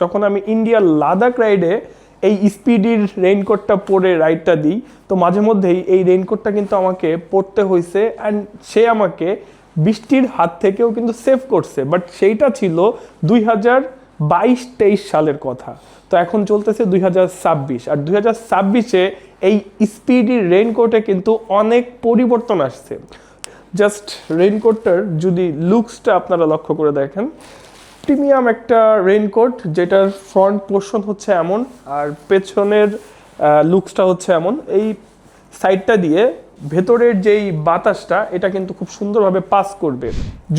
যখন আমি ইন্ডিয়ার লাদাখ রাইডে এই স্পিডির রেইনকোটটা পরে রাইডটা দিই, তো মাঝে মধ্যেই এই রেইনকোটটা কিন্তু আমাকে পরতে হয়েছে, অ্যান্ড সে আমাকে বৃষ্টির হাত থেকেও কিন্তু সেভ করছে। বাট সেইটা ছিল 2022-23 সালের কথা। তো এখন চলতেছে 2026, আর 2026-এ এই স্পিডি রেইনকোটে কিন্তু অনেক পরিবর্তন আসছে। জাস্ট রেইনকোটটার যদি লুকসটা আপনারা লক্ষ্য করে দেখেন, প্রিমিয়াম একটা রেইনকোট যেটার ফ্রন্ট পোর্শন হচ্ছে এমন, আর পেছনের লুকসটা হচ্ছে এমন। এই সাইডটা দিয়ে ভেতরের যেই বাতাসটা এটা কিন্তু খুব সুন্দরভাবে পাস করবে।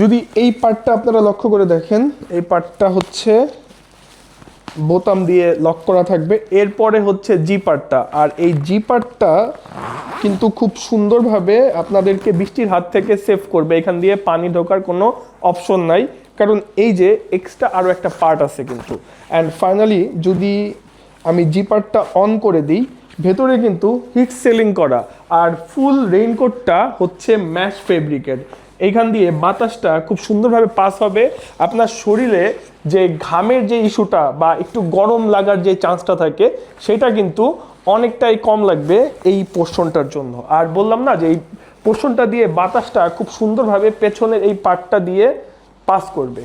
যদি এই পার্টটা আপনারা লক্ষ্য করে দেখেন, এই পার্টটা হচ্ছে বোতাম দিয়ে লক করা থাকবে। এরপরে হচ্ছে জি পার্টটা, আর এই জি পার্টটা কিন্তু খুব সুন্দরভাবে আপনাদেরকে বৃষ্টির হাত থেকে সেভ করবে। এখান দিয়ে পানি ঢোকার কোনো অপশন নাই, কারণ এই যে এক্সট্রা আরও একটা পার্ট আছে কিন্তু। অ্যান্ড ফাইনালি যদি আমি জি পার্টটা অন করে দিই, ভেতরে কিন্তু হিট সিলিং করা, আর ফুল রেইনকোটটা হচ্ছে ম্যাশ ফেব্রিকের। এইখান দিয়ে বাতাসটা খুব সুন্দরভাবে পাস হবে। আপনার শরীরে যে ঘামের যে ইস্যুটা বা একটু গরম লাগার যে চান্সটা থাকে, সেটা কিন্তু অনেকটাই কম লাগবে এই পোর্শনটার জন্য। আর বললাম না যে এই পোর্শনটা দিয়ে বাতাসটা খুব সুন্দরভাবে পেছনের এই পার্টটা দিয়ে পাস করবে।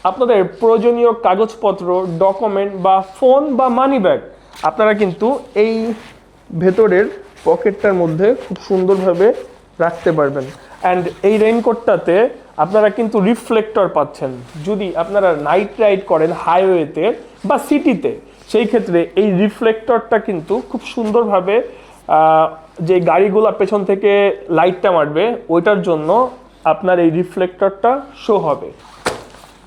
আপনাদের প্রয়োজনীয় কাগজপত্র, ডকুমেন্ট বা ফোন বা মানি ব্যাগ আপনারা কিন্তু এই ভেতরের পকেটটার মধ্যে খুব সুন্দরভাবে রাখতে পারবেন। অ্যান্ড এই রেইনকোটটাতে আপনারা কিন্তু রিফ্লেক্টর পাচ্ছেন। যদি আপনারা নাইট রাইড করেন হাইওয়েতে বা সিটিতে, সেই ক্ষেত্রে এই রিফ্লেক্টরটা কিন্তু খুব সুন্দরভাবে যে গাড়িগুলো পেছন থেকে লাইটটা মারবে ওইটার জন্য আপনার এই রিফ্লেক্টরটা শো হবে।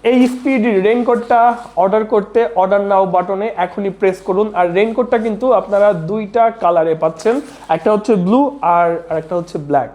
এই স্পিড রেইনকোটটা অর্ডার করতে অর্ডার নাও বাটনে এখনই প্রেস করুন। আর রেইনকোটটা কিন্তু আপনারা দুইটা কালারে পাচ্ছেন, একটা হচ্ছে ব্লু আর একটা হচ্ছে ব্ল্যাক।